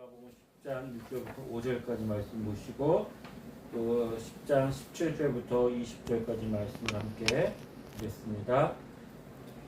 마가복음 10장 6절부터 5절까지 말씀 보시고 또 10장 17절부터 20절까지 말씀을 함께 보겠습니다.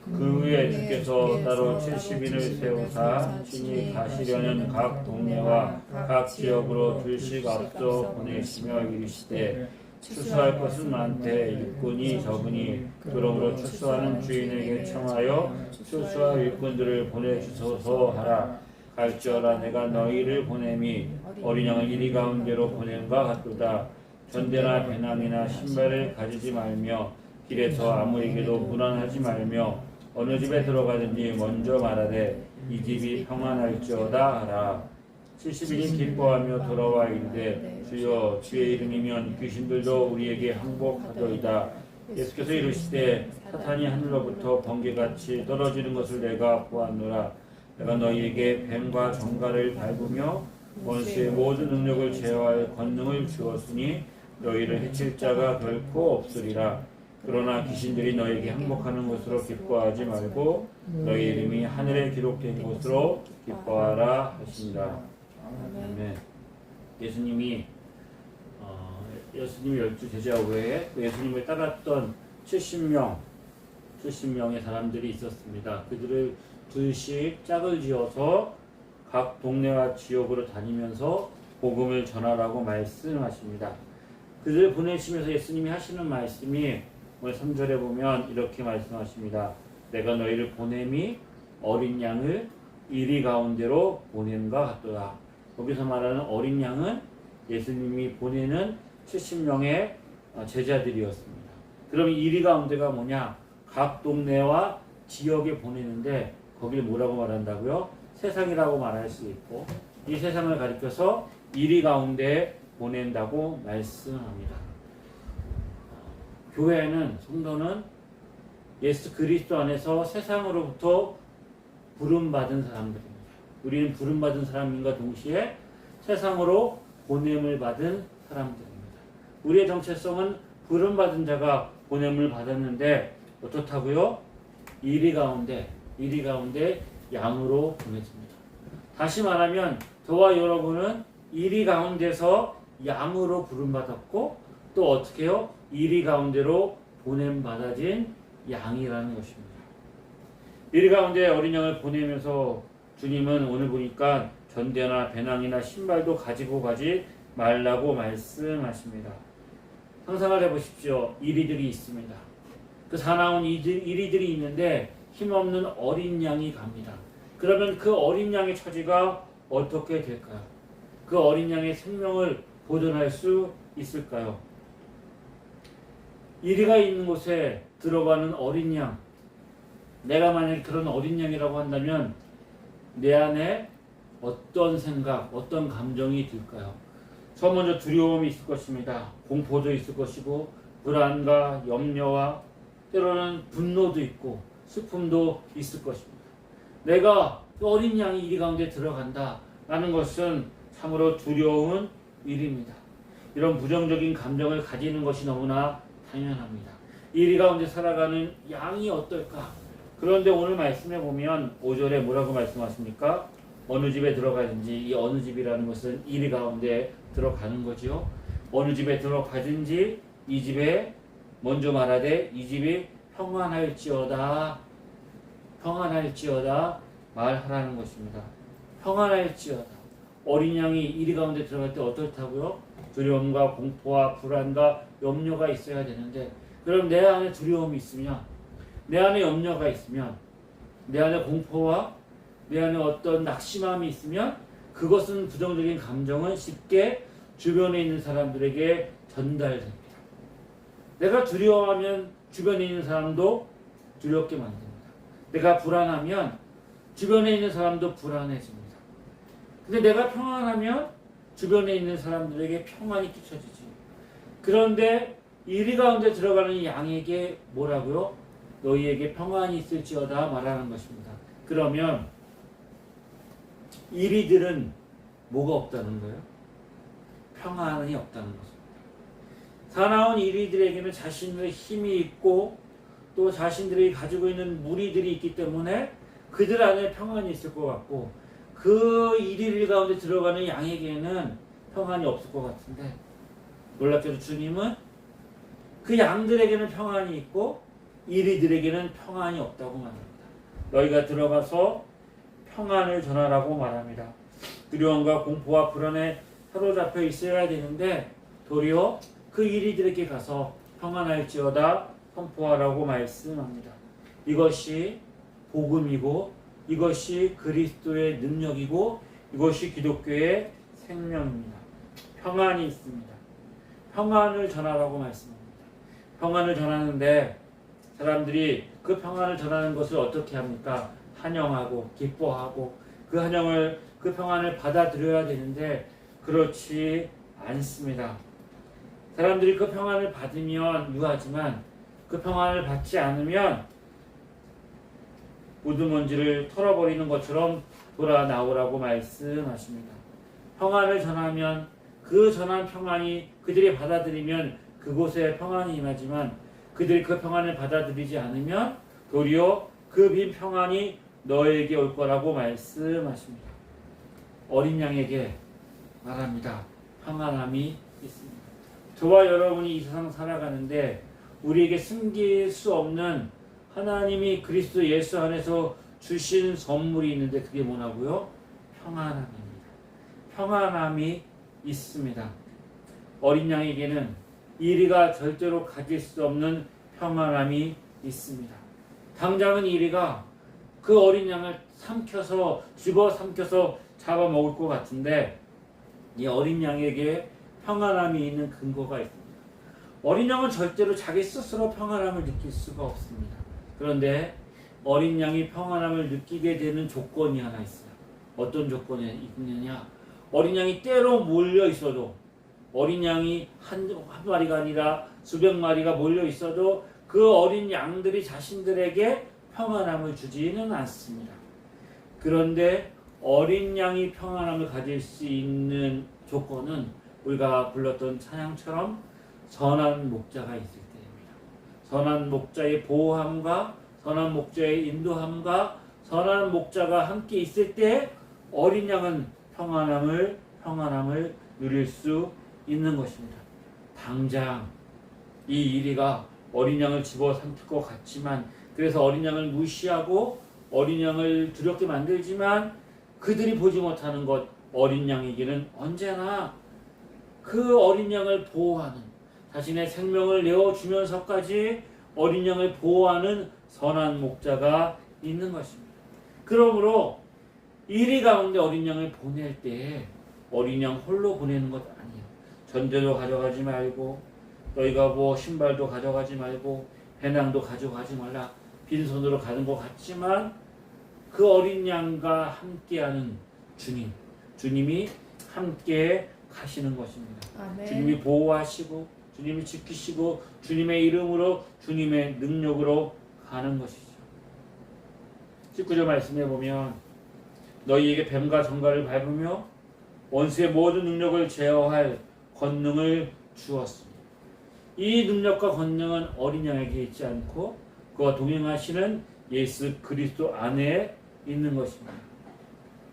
그 후에 주께서 따로 70인을 세우사 친히 가시려는 각 동네와 각 지역으로 둘씩 앞서 보내시며 이르시되 추수할 것은 많되 일꾼이 적으니 그러므로 추수하는 주인에게 청하여 추수할 일꾼들을 보내주소서 하라. 갈지어다 내가 너희를 보냄이 어린 양을 이리 가운데로 보냄과 같도다. 전대나 배낭이나 신발을 가지지 말며 길에서 아무에게도 불안하지 말며 어느 집에 들어가든지 먼저 말하되 이 집이 평안할지어다 하라. 70인이 기뻐하며 돌아와 이르되 주여 주의 이름이면 귀신들도 우리에게 항복하더이다. 예수께서 이르시되 사탄이 하늘로부터 번개같이 떨어지는 것을 내가 보았노라. 내가 너희에게 뱀과 정갈을 밟으며 원수의 모든 능력을 제어할 권능을 주었으니 너희를 해칠 자가 결코 없으리라. 그러나 귀신들이 너희에게 항복하는 것으로 기뻐하지 말고 너희 이름이 하늘에 기록된 것으로 기뻐하라 하시니라. 아멘. 예수님이 12 제자 외에 예수님을 따랐던 70명의 사람들이 있었습니다. 그들을 둘씩 짝을 지어서 각 동네와 지역으로 다니면서 복음을 전하라고 말씀하십니다. 그들을 보내시면서 예수님이 하시는 말씀이 오늘 3절에 보면 이렇게 말씀하십니다. 내가 너희를 보냄이 어린 양을 이리 가운데로 보냄과 같도다. 거기서 말하는 어린 양은 예수님이 보내는 70명의 제자들이었습니다. 그럼 이리 가운데가 뭐냐? 각 동네와 지역에 보내는데 거기를 뭐라고 말한다고요? 세상이라고 말할 수 있고 이 세상을 가리켜서 이리 가운데에 보낸다고 말씀합니다. 교회는 성도는 예수 그리스도 안에서 세상으로부터 부름받은 사람들입니다. 우리는 부름받은 사람인가 동시에 세상으로 보냄을 받은 사람들입니다. 우리의 정체성은 부름받은 자가 보냄을 받았는데 어떻다고요? 이리 가운데 양으로 보내집니다. 다시 말하면 저와 여러분은 이리 가운데서 양으로 부름받았고 또 어떻게 해요? 이리 가운데로 보냄받아진 양이라는 것입니다. 이리 가운데 어린 양을 보내면서 주님은 오늘 보니까 전대나 배낭이나 신발도 가지고 가지 말라고 말씀하십니다. 상상을 해보십시오. 이리들이 있습니다. 그 사나운 이리들이 있는데 힘없는 어린 양이 갑니다. 그러면 그 어린 양의 처지가 어떻게 될까요? 그 어린 양의 생명을 보존할 수 있을까요? 이리가 있는 곳에 들어가는 어린 양, 내가 만약 그런 어린 양이라고 한다면 내 안에 어떤 생각, 어떤 감정이 들까요? 먼저 두려움이 있을 것입니다. 공포도 있을 것이고 불안과 염려와 때로는 분노도 있고 슬픔도 있을 것입니다. 내가 어린 양이 이리 가운데 들어간다라는 것은 참으로 두려운 일입니다. 이런 부정적인 감정을 가지는 것이 너무나 당연합니다. 이리 가운데 살아가는 양이 어떨까? 그런데 오늘 말씀해 보면 5절에 뭐라고 말씀하십니까? 어느 집에 들어가든지 이 어느 집이라는 것은 이리 가운데 들어가는 거죠. 어느 집에 들어가든지 이 집에 먼저 말하되 이 집이 평안할지어다 말하라는 것입니다. 평안할지어다. 어린 양이 이리 가운데 들어갈 때 어떻다고요? 두려움과 공포와 불안과 염려가 있어야 되는데 그럼 내 안에 두려움이 있으면 내 안에 염려가 있으면 내 안에 공포와 내 안에 어떤 낙심함이 있으면 그것은 부정적인 감정은 쉽게 주변에 있는 사람들에게 전달됩니다. 내가 두려워하면 주변에 있는 사람도 두렵게 만듭니다. 내가 불안하면 주변에 있는 사람도 불안해집니다. 근데 내가 평안하면 주변에 있는 사람들에게 평안이 끼쳐지지. 그런데 이리 가운데 들어가는 양에게 뭐라고요? 너희에게 평안이 있을지어다 말하는 것입니다. 그러면 이리들은 뭐가 없다는 거예요? 평안이 없다는 것입니다. 사나운 이리들에게는 자신들의 힘이 있고 또 자신들이 가지고 있는 무리들이 있기 때문에 그들 안에 평안이 있을 것 같고 그 이리일 가운데 들어가는 양에게는 평안이 없을 것 같은데 놀랍게도 주님은 그 양들에게는 평안이 있고 이리들에게는 평안이 없다고 말합니다. 너희가 들어가서 평안을 전하라고 말합니다. 두려움과 공포와 불안에 사로잡혀 있어야 되는데 도리어 그 이리들에게 가서 평안할지어다 선포하라고 말씀합니다. 이것이 복음이고 이것이 그리스도의 능력이고 이것이 기독교의 생명입니다. 평안이 있습니다. 평안을 전하라고 말씀합니다. 평안을 전하는데 사람들이 그 평안을 전하는 것을 어떻게 합니까? 환영하고 기뻐하고 그 평안을 받아들여야 되는데 그렇지 않습니다. 사람들이 그 평안을 받으면 유하지만 그 평안을 받지 않으면 우두먼지를 털어버리는 것처럼 돌아 나오라고 말씀하십니다. 평안을 전하면 그 전한 평안이 그들이 받아들이면 그곳에 평안이 임하지만 그들이 그 평안을 받아들이지 않으면 도리어 그 빈 평안이 너에게 올 거라고 말씀하십니다. 어린 양에게 말합니다. 평안함이 있습니다. 저와 여러분이 이 세상 살아가는데 우리에게 숨길 수 없는 하나님이 그리스도 예수 안에서 주신 선물이 있는데 그게 뭐냐고요? 평안함입니다. 평안함이 있습니다. 어린 양에게는 이리가 절대로 가질 수 없는 평안함이 있습니다. 당장은 이리가 그 어린 양을 집어삼켜서 잡아먹을 것 같은데 이 어린 양에게 평안함이 있는 근거가 있습니다. 어린 양은 절대로 자기 스스로 평안함을 느낄 수가 없습니다. 그런데 어린 양이 평안함을 느끼게 되는 조건이 하나 있어요. 어떤 조건이 있느냐? 어린 양이 때로 몰려 있어도 어린 양이 한 마리가 아니라 수백 마리가 몰려 있어도 그 어린 양들이 자신들에게 평안함을 주지는 않습니다. 그런데 어린 양이 평안함을 가질 수 있는 조건은 우리가 불렀던 찬양처럼 선한 목자가 있을 때입니다. 선한 목자의 보호함과 선한 목자의 인도함과 선한 목자가 함께 있을 때 어린 양은 평안함을 누릴 수 있는 것입니다. 당장 이 이리가 어린 양을 집어삼킬 것 같지만 그래서 어린 양을 무시하고 어린 양을 두렵게 만들지만 그들이 보지 못하는 것 어린 양에게는 언제나 그 어린 양을 보호하는 자신의 생명을 내어주면서까지 어린 양을 보호하는 선한 목자가 있는 것입니다. 그러므로 이리 가운데 어린 양을 보낼 때 어린 양 홀로 보내는 것 아니에요. 전대도 가져가지 말고 너희가 뭐 신발도 가져가지 말고 배낭도 가져가지 말라. 빈손으로 가는 것 같지만 그 어린 양과 함께하는 주님이 함께 가시는 것입니다. 아멘. 주님이 보호하시고 주님이 지키시고 주님의 이름으로 주님의 능력으로 가는 것이죠. 19절 말씀해 보면 너희에게 뱀과 정갈을 밟으며 원수의 모든 능력을 제어할 권능을 주었습니다. 이 능력과 권능은 어린 양에게 있지 않고 그와 동행하시는 예수 그리스도 안에 있는 것입니다.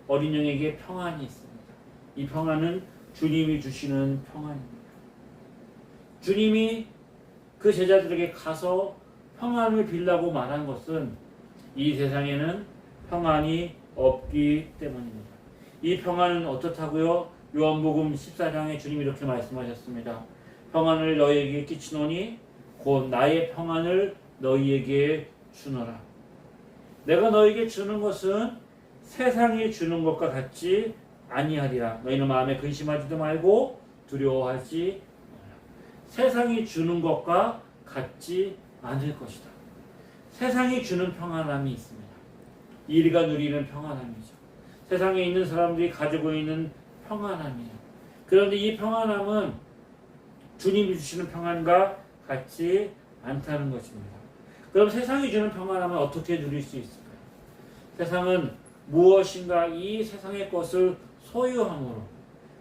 어린 양에게 평안이 있습니다. 이 평안은 주님이 주시는 평안입니다. 주님이 그 제자들에게 가서 평안을 빌라고 말한 것은 이 세상에는 평안이 없기 때문입니다. 이 평안은 어떻다고요? 요한복음 14장에 주님이 이렇게 말씀하셨습니다. 평안을 너희에게 끼치노니 곧 나의 평안을 너희에게 주노라. 내가 너희에게 주는 것은 세상이 주는 것과 같지 아니하리라. 너희는 마음에 근심하지도 말고 두려워하지 말라. 세상이 주는 것과 같지 않을 것이다. 세상이 주는 평안함이 있습니다. 이리가 누리는 평안함이죠. 세상에 있는 사람들이 가지고 있는 평안함이에요. 그런데 이 평안함은 주님이 주시는 평안과 같지 않다는 것입니다. 그럼 세상이 주는 평안함은 어떻게 누릴 수 있을까요? 세상은 무엇인가 이 세상의 것을 소유함으로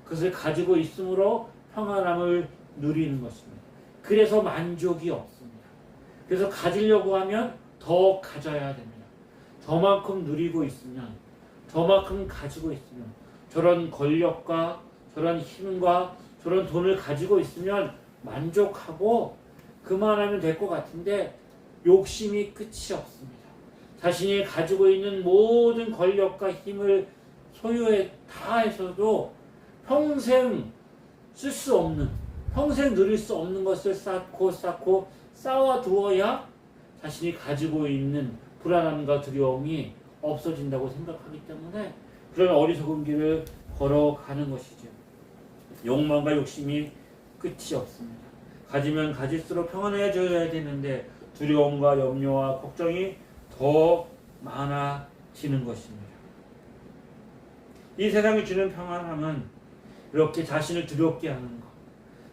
그것을 가지고 있음으로 평안함을 누리는 것입니다. 그래서 만족이 없습니다. 그래서 가지려고 하면 더 가져야 됩니다. 저만큼 누리고 있으면 저만큼 가지고 있으면, 저런 권력과 저런 힘과 저런 돈을 가지고 있으면 만족하고 그만하면 될 것 같은데 욕심이 끝이 없습니다. 자신이 가지고 있는 모든 권력과 힘을 소유에 다해서도 평생 쓸 수 없는, 평생 누릴 수 없는 것을 쌓고 쌓아두어야 자신이 가지고 있는 불안함과 두려움이 없어진다고 생각하기 때문에 그런 어리석은 길을 걸어가는 것이죠. 욕망과 욕심이 끝이 없습니다. 가지면 가질수록 평안해져야 되는데 두려움과 염려와 걱정이 더 많아지는 것입니다. 이 세상이 주는 평안함은 이렇게 자신을 두렵게 하는 것,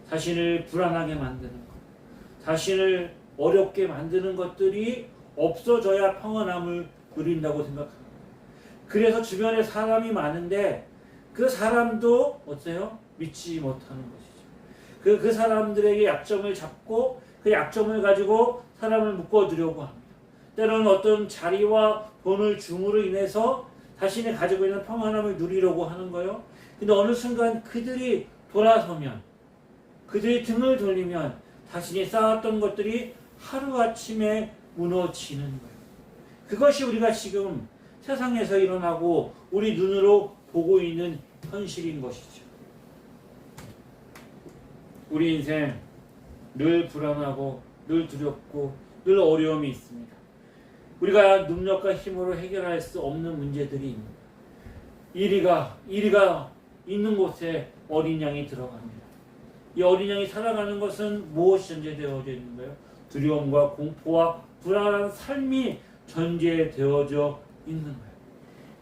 자신을 불안하게 만드는 것, 자신을 어렵게 만드는 것들이 없어져야 평안함을 누린다고 생각합니다. 그래서 주변에 사람이 많은데 그 사람도 어때요? 믿지 못하는 것이죠. 그 사람들에게 약점을 잡고 그 약점을 가지고 사람을 묶어두려고 합니다. 때로는 어떤 자리와 돈을 줌으로 인해서 자신이 가지고 있는 평안함을 누리려고 하는 거예요. 근데 어느 순간 그들이 돌아서면, 그들이 등을 돌리면 자신이 쌓았던 것들이 하루아침에 무너지는 거예요. 그것이 우리가 지금 세상에서 일어나고 우리 눈으로 보고 있는 현실인 것이죠. 우리 인생 늘 불안하고 늘 두렵고 늘 어려움이 있습니다. 우리가 능력과 힘으로 해결할 수 없는 문제들이 있습니다. 이리가 있는 곳에 어린 양이 들어갑니다. 이 어린 양이 살아가는 것은 무엇이 전제되어져 있는가요? 두려움과 공포와 불안한 삶이 전제되어져 있는 거예요.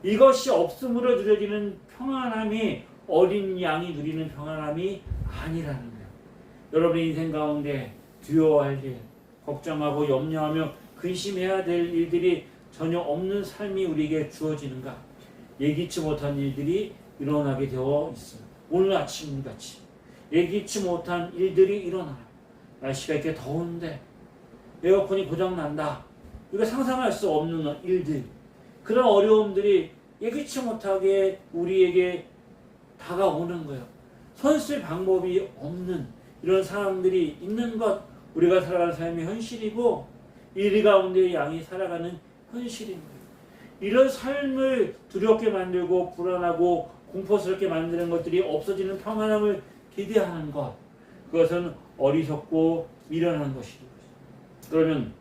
이것이 없음으로 누려지는 평안함이 어린 양이 누리는 평안함이 아니라는 거예요. 여러분의 인생 가운데 두려워할 일, 걱정하고 염려하며 근심해야 될 일들이 전혀 없는 삶이 우리에게 주어지는가? 예기치 못한 일들이 일어나게 되어 있어요. 오늘 아침같이 예기치 못한 일들이 일어나요. 날씨가 이렇게 더운데 에어컨이 고장난다. 우리가 상상할 수 없는 일들, 그런 어려움들이 예기치 못하게 우리에게 다가오는 거예요. 손쓸 방법이 없는 이런 상황들이 있는 것, 우리가 살아가는 삶의 현실이고 이리 가운데 양이 살아가는 현실인 거예요. 이런 삶을 두렵게 만들고 불안하고 공포스럽게 만드는 것들이 없어지는 평안함을 기대하는 것, 그것은 어리석고 미련한 것이죠. 그러면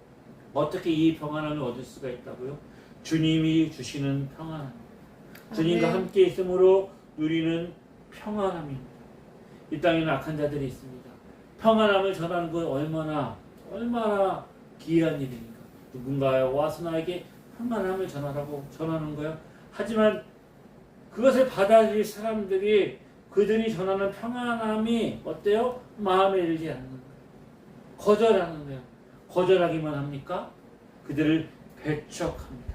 어떻게 이 평안함을 얻을 수가 있다고요? 주님이 주시는 평안함, 주님과 함께 있음으로 누리는 평안함입니다. 이 땅에는 악한 자들이 있습니다. 평안함을 전하는 건 얼마나 기이한 일입니까? 누군가 와서 나에게 평안함을 전하라고 전하는 거예요. 하지만 그것을 받아들일 사람들이 그들이 전하는 평안함이 어때요? 마음에 들지 않는 거예요. 거절하는 거예요. 거절하기만 합니까? 그들을 배척합니다.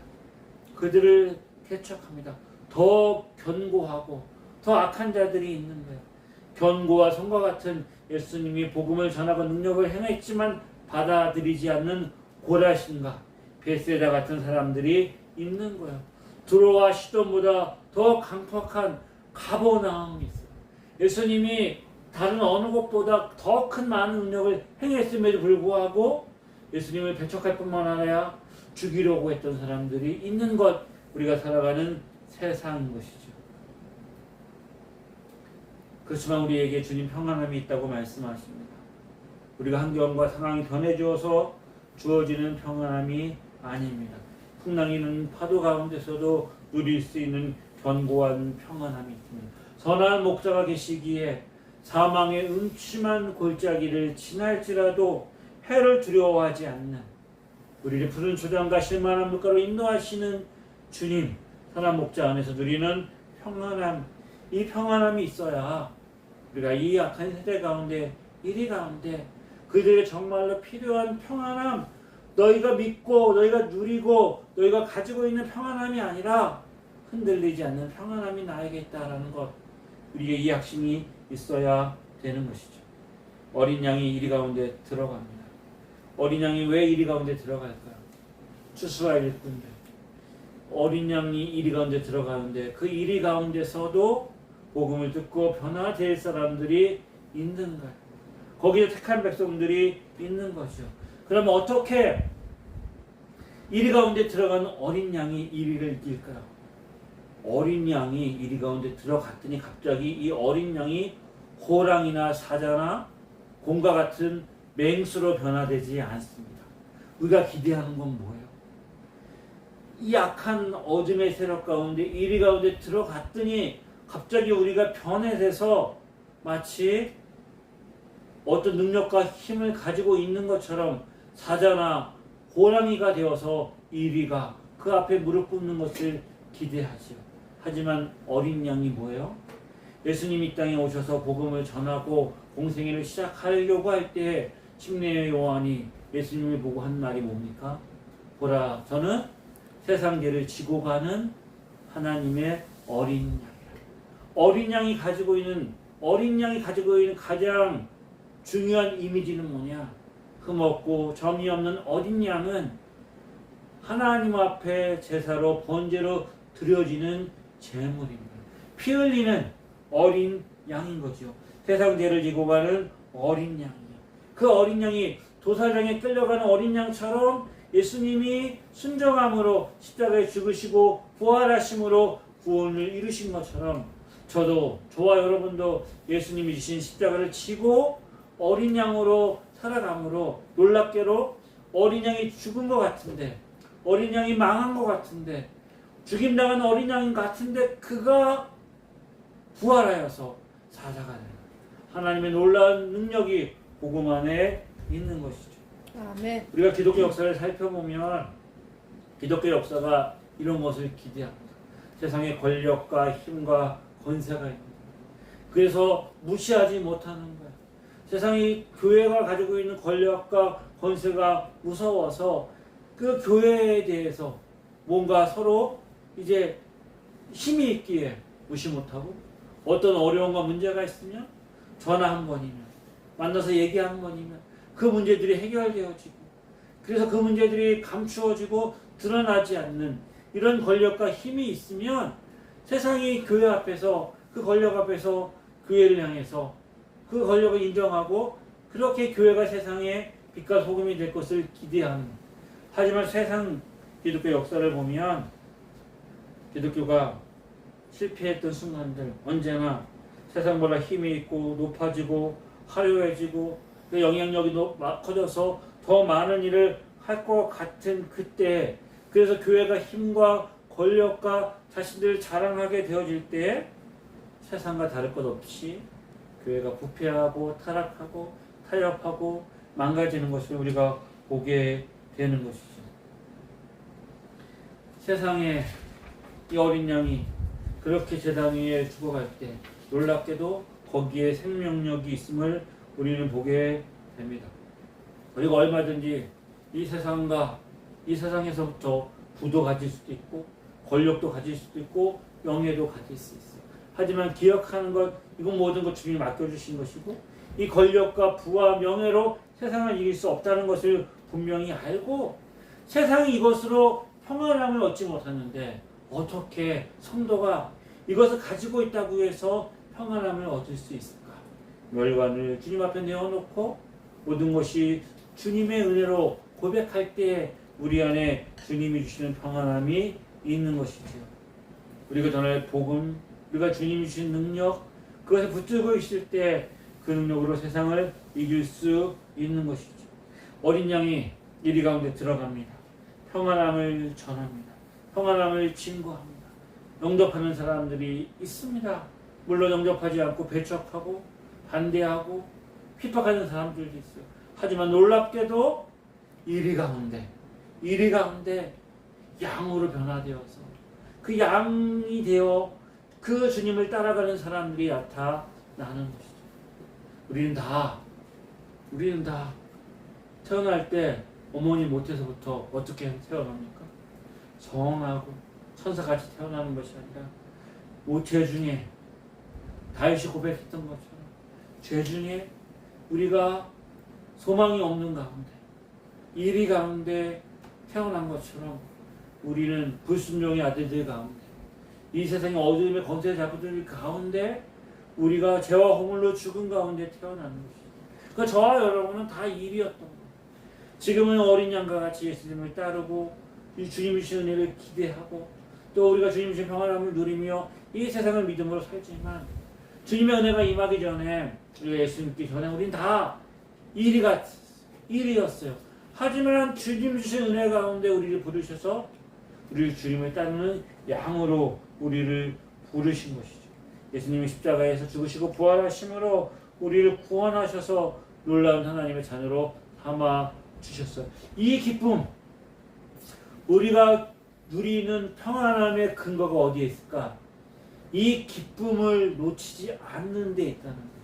그들을 배척합니다. 더 견고하고 더 악한 자들이 있는 거예요. 견고와 성과 같은 예수님이 복음을 전하고 능력을 행했지만 받아들이지 않는 고라신과 베세다 같은 사람들이 있는 거예요. 두로와 시돈보다 더 강력한 가버나움이 있어요. 예수님이 다른 어느 곳보다 더 큰 많은 능력을 행했음에도 불구하고 예수님을 배척할 뿐만 아니라 죽이려고 했던 사람들이 있는 것, 우리가 살아가는 세상인 것이죠. 그렇지만 우리에게 주님 평안함이 있다고 말씀하십니다. 우리가 환경과 상황이 변해져서 주어지는 평안함이 아닙니다. 풍랑이는 파도 가운데서도 누릴 수 있는 견고한 평안함이 있습니다. 선한 목자가 계시기에 사망의 음침한 골짜기를 지날지라도 해를 두려워하지 않는, 우리를 푸른 초장과 실만한 물가로 인도하시는 주님, 선한 목자 안에서 누리는 평안함, 이 평안함이 있어야 우리가 이 악한 세대 가운데, 이리 가운데 그들의 정말로 필요한 평안함, 너희가 믿고 너희가 누리고 너희가 가지고 있는 평안함이 아니라 흔들리지 않는 평안함이 나에게 있다라는 것, 우리에게 이 확신이 있어야 되는 것이죠. 어린 양이 이리 가운데 들어갑니다. 어린 양이 왜 이리 가운데 들어갈까요? 추수할 일꾼들, 어린 양이 이리 가운데 들어가는데 그 이리 가운데서도 복음을 듣고 변화될 사람들이 있는 거예요. 거기에 택한 백성들이 있는 거죠. 그러면 어떻게 이리 가운데 들어가는 어린 양이 이리를 이길까요? 어린 양이 이리 가운데 들어갔더니 갑자기 이 어린 양이 호랑이나 사자나 곰과 같은 맹수로 변화되지 않습니다. 우리가 기대하는 건 뭐예요? 이 약한 어둠의 세력 가운데 이리 가운데 들어갔더니 갑자기 우리가 변해서 마치 어떤 능력과 힘을 가지고 있는 것처럼 사자나 호랑이가 되어서 이리가 그 앞에 무릎 꿇는 것을 기대하죠. 하지만 어린 양이 뭐예요? 예수님이 이 땅에 오셔서 복음을 전하고 공생애를 시작하려고 할 때 침례 요한이 예수님을 보고 한 말이 뭡니까? 보라, 저는 세상 죄를 지고 가는 하나님의 어린 양이라. 어린 양이 가지고 있는 가장 중요한 이미지는 뭐냐? 흠없고 점이 없는 어린 양은 하나님 앞에 제사로 번제로 드려지는 제물입니다. 피 흘리는 어린 양인 거죠. 세상 죄를 지고 가는 어린 양이요. 그 어린 양이 도살장에 끌려가는 어린 양처럼 예수님이 순정함으로 십자가에 죽으시고 부활하심으로 구원을 이루신 것처럼 저와 여러분도 예수님이 지신 십자가를 지고 어린 양으로 살아감으로 놀랍게로 어린 양이 죽은 것 같은데, 어린 양이 망한 것 같은데, 죽임당한 어린 양 같은데 그가 부활하여서 사자가 되는 하나님의 놀라운 능력이 복음 안에 있는 것이죠. 아멘. 우리가 기독교 역사를 살펴보면 기독교 역사가 이런 것을 기대합니다. 세상에 권력과 힘과 권세가 있는 거예요. 그래서 무시하지 못하는 거예요. 세상이 교회가 가지고 있는 권력과 권세가 무서워서 그 교회에 대해서 뭔가 서로 이제 힘이 있기에 무시 못하고 어떤 어려움과 문제가 있으면 전화 한 번이면 만나서 얘기 한 번이면 그 문제들이 해결되어지고 그래서 그 문제들이 감추어지고 드러나지 않는 이런 권력과 힘이 있으면 세상이 교회 앞에서 그 권력 앞에서 교회를 향해서 그 권력을 인정하고 그렇게 교회가 세상에 빛과 소금이 될 것을 기대하는. 하지만 세상 기독교 역사를 보면 기독교가 실패했던 순간들 언제나 세상보다 힘이 있고 높아지고 화려해지고 그 영향력이 커져서 더 많은 일을 할 것 같은 그때, 그래서 교회가 힘과 권력과 자신들을 자랑하게 되어질 때 세상과 다를 것 없이 교회가 부패하고 타락하고 타협하고 망가지는 것을 우리가 보게 되는 것이죠. 세상에 이 어린 양이 그렇게 제단 위에 죽어갈 때 놀랍게도 거기에 생명력이 있음을 우리는 보게 됩니다. 그리고 얼마든지 이 세상에서부터 부도 가질 수도 있고 권력도 가질 수도 있고 명예도 가질 수 있어요. 하지만 기억하는 것, 이건 모든 것 주님이 맡겨주신 것이고 이 권력과 부와 명예로 세상을 이길 수 없다는 것을 분명히 알고 세상이 이것으로 평안함을 얻지 못하는데 어떻게 성도가 이것을 가지고 있다고 해서 평안함을 얻을 수 있을까? 멸관을 주님 앞에 내어놓고 모든 것이 주님의 은혜로 고백할 때 우리 안에 주님이 주시는 평안함이 있는 것이죠. 우리가 전할 복음, 우리가 주님이 주신 능력, 그것에 붙들고 있을 때 그 능력으로 세상을 이길 수 있는 것이죠. 어린 양이 이리 가운데 들어갑니다. 평안함을 전합니다. 평안함을 증거합니다. 영접하는 사람들이 있습니다. 물론 영접하지 않고 배척하고 반대하고 핍박하는 사람들도 있어요. 하지만 놀랍게도 이리 가운데 양으로 변화되어서 그 양이 되어 그 주님을 따라가는 사람들이 나타나는 것이죠. 우리는 다 태어날 때 어머니 못에서부터 어떻게 태어납니까? 성하고 천사같이 태어나는 것이 아니라 죄 중에 다윗이 고백했던 것처럼 죄 중에 우리가 소망이 없는 가운데 이리 가운데 태어난 것처럼 우리는 불순종의 아들들 가운데, 이 세상의 어둠의 검색에 잡혀 들 가운데 우리가 죄와 허물로 죽은 가운데 태어나는 것이죠. 그러니까 저와 여러분은 다 일이었던 거예요. 지금은 어린 양과 같이 예수님을 따르고 이 주님 주신 은혜를 기대하고 또 우리가 주님 주신 평안함을 누리며 이 세상을 믿음으로 살지만 주님의 은혜가 임하기 전에 우리가 예수님께 전에 우린 다 일이었어요. 하지만 주님 주신 은혜 가운데 우리를 부르셔서 우리를 주님을 따르는 양으로 우리를 부르신 것이죠. 예수님이 십자가에서 죽으시고 부활하심으로 우리를 구원하셔서 놀라운 하나님의 자녀로 삼아 주셨어요. 이 기쁨, 우리가 누리는 평안함의 근거가 어디에 있을까? 이 기쁨을 놓치지 않는 데 있다는 것입니다.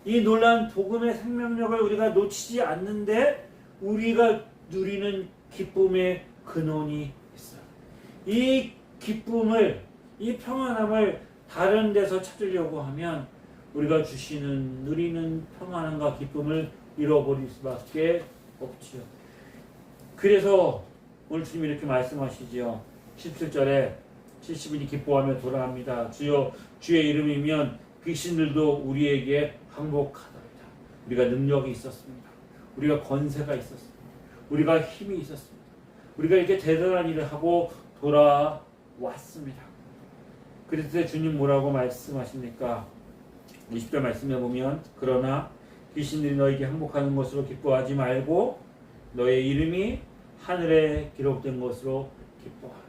이 놀라운 복음의 생명력을 우리가 놓치지 않는데 우리가 누리는 기쁨의 근원이 있어요. 이 기쁨을, 이 평안함을 다른 데서 찾으려고 하면 우리가 누리는 평안함과 기쁨을 잃어버릴 수밖에 없지요. 그래서 오늘 주님이 이렇게 말씀하시지요. 17절에 70인이 기뻐하며 돌아갑니다. 주여 주의 이름이면 귀신들도 우리에게 항복하더이다. 우리가 능력이 있었습니다. 우리가 권세가 있었습니다. 우리가 힘이 있었습니다. 우리가 이렇게 대단한 일을 하고 돌아왔습니다. 그래서 주님 뭐라고 말씀하십니까? 20절 말씀에 보면 그러나 귀신들이 너에게 항복하는 것으로 기뻐하지 말고 너의 이름이 하늘에 기록된 것으로 기뻐하라.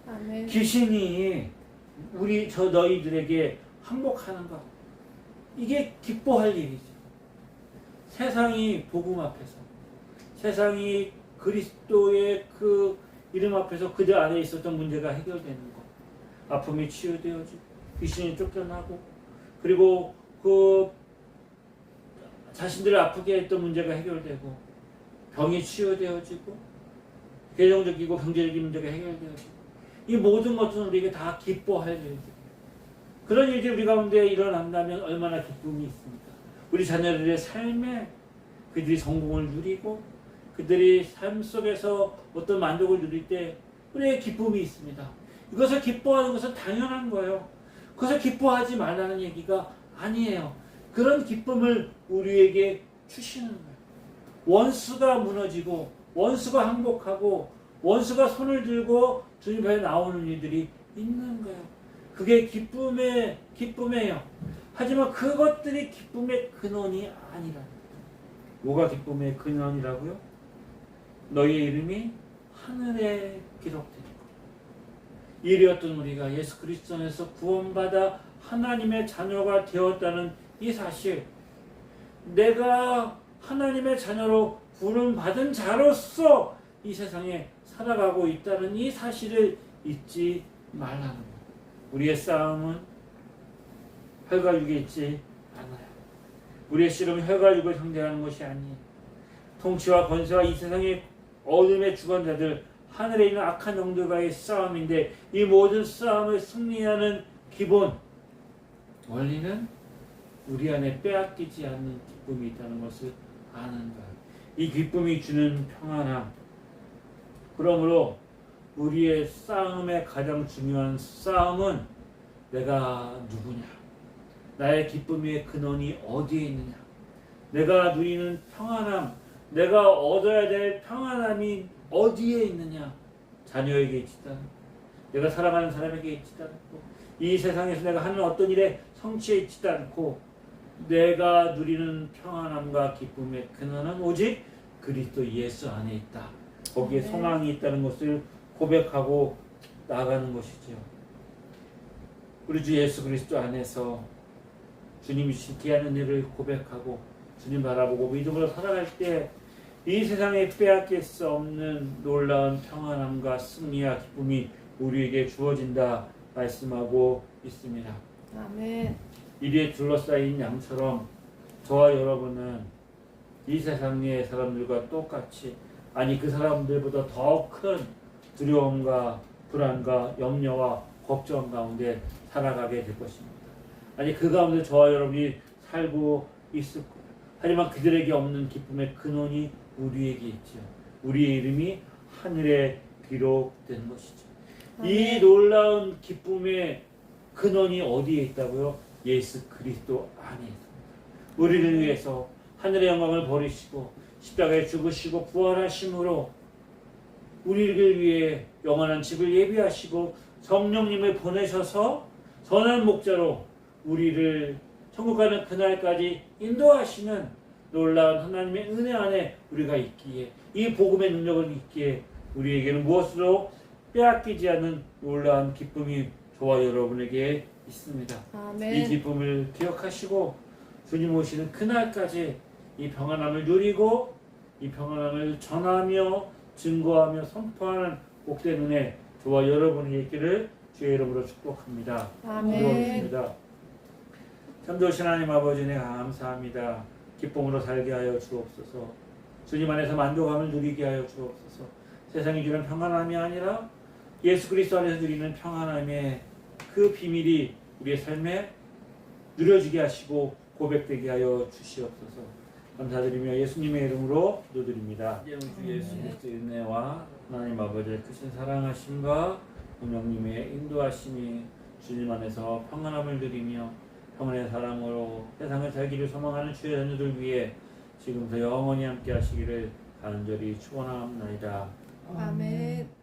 아멘. 귀신이 너희들에게 항복하는 것, 이게 기뻐할 일이죠. 세상이 복음 앞에서, 세상이 그리스도의 그 이름 앞에서 그들 안에 있었던 문제가 해결되는 것, 아픔이 치유되어지고 귀신이 쫓겨나고 그리고 그 자신들을 아프게 했던 문제가 해결되고 병이 치유되어지고 개정적이고 경제적인 문제가 해결되어지고 이 모든 것은 우리에게 다 기뻐할 일이죠. 그런 일이 우리 가운데 일어난다면 얼마나 기쁨이 있습니까? 우리 자녀들의 삶에 그들이 성공을 누리고 그들이 삶 속에서 어떤 만족을 누릴 때 우리의 기쁨이 있습니다. 이것을 기뻐하는 것은 당연한 거예요. 그것을 기뻐하지 말라는 얘기가 아니에요. 그런 기쁨을 우리에게 주시는 거예요. 원수가 무너지고 원수가 항복하고 원수가 손을 들고 주님 앞에 나오는 일들이 있는 거예요. 그게 기쁨이에요. 하지만 그것들이 기쁨의 근원이 아니라. 뭐가 기쁨의 근원이라고요? 너희의 이름이 하늘에 기록되는 것. 일이었던 우리가 예수 그리스도 안에서 구원받아 하나님의 자녀가 되었다는 이 사실, 내가 하나님의 자녀로 부름받은 자로서 이 세상에 살아가고 있다는 이 사실을 잊지 말라는 거예요. 우리의 싸움은 혈과 육에 있지 않아요. 우리의 씨름은 혈과 육을 상대하는 것이 아니에요. 통치와 권세와 이 세상의 어둠의 주관자들, 하늘에 있는 악한 영들과의 싸움인데 이 모든 싸움을 승리하는 기본 원리는 우리 안에 빼앗기지 않는 기쁨이 있다는 것을 아는 거예요. 이 기쁨이 주는 평안함. 그러므로 우리의 싸움의 가장 중요한 싸움은 내가 누구냐, 나의 기쁨의 근원이 어디에 있느냐, 내가 누리는 평안함, 내가 얻어야 될 평안함이 어디에 있느냐. 자녀에게 있지도 않고 내가 사랑하는 사람에게 있지도 않고 이 세상에서 내가 하는 어떤 일에 성취해 있지도 않고 내가 누리는 평안함과 기쁨의 근원은 오직 그리스도 예수 안에 있다. 거기에 소망이 있다는 것을 고백하고 나아가는 것이죠. 우리 주 예수 그리스도 안에서 주님이 주신 귀한 은혜를 고백하고 주님 바라보고 믿음으로 살아갈 때 이 세상에 빼앗길 수 없는 놀라운 평안함과 승리와 기쁨이 우리에게 주어진다 말씀하고 있습니다. 아멘. 이리에 둘러싸인 양처럼 저와 여러분은 이 세상의 사람들과 똑같이, 아니 그 사람들보다 더 큰 두려움과 불안과 염려와 걱정 가운데 살아가게 될 것입니다. 아니 그 가운데 저와 여러분이 살고 있을 거예요. 하지만 그들에게 없는 기쁨의 근원이 우리에게 있죠. 우리의 이름이 하늘에 기록된 것이죠. 이 아멘. 놀라운 기쁨의 근원이 어디에 있다고요? 예수 그리스도 안에 있습니다. 우리를 위해서 하늘의 영광을 버리시고 십자가에 죽으시고 부활하심으로 우리를 위해 영원한 집을 예비하시고 성령님을 보내셔서 선한 목자로 우리를 천국 가는 그날까지 인도하시는 놀라운 하나님의 은혜 안에 우리가 있기에, 이 복음의 능력을 있기에 우리에게는 무엇으로 빼앗기지 않는 놀라운 기쁨이 저와 여러분에게 있습니다. 이 아멘. 기쁨을 기억하시고 주님 오시는 그날까지 이 평안함을 누리고 이 평안함을 전하며 증거하며 선포하는 복된 은혜 저와 여러분이 있기를 주의 이름으로 축복합니다. 아멘. 기도하겠습니다. 참 좋으신 하나님 아버지 은혜 감사합니다. 기쁨으로 살게 하여 주옵소서. 주님 안에서 만족함을 누리게 하여 주옵소서. 세상이 주는 평안함이 아니라 예수 그리스도 안에서 누리는 평안함의 그 비밀이 우리의 삶에 누려지게 하시고 고백되게 하여 주시옵소서. 감사드리며 예수님의 이름으로 기도드립니다. 주 예수 그리스도의 은혜와 하나님 아버지의 크신 사랑하심과 성령님의 인도하심이 주님 안에서 평안함을 누리며 평안의 사랑으로 세상을 살기를 소망하는 주의 자녀들 위해 지금부터 영원히 함께 하시기를 간절히 축원하옵나이다. 아멘.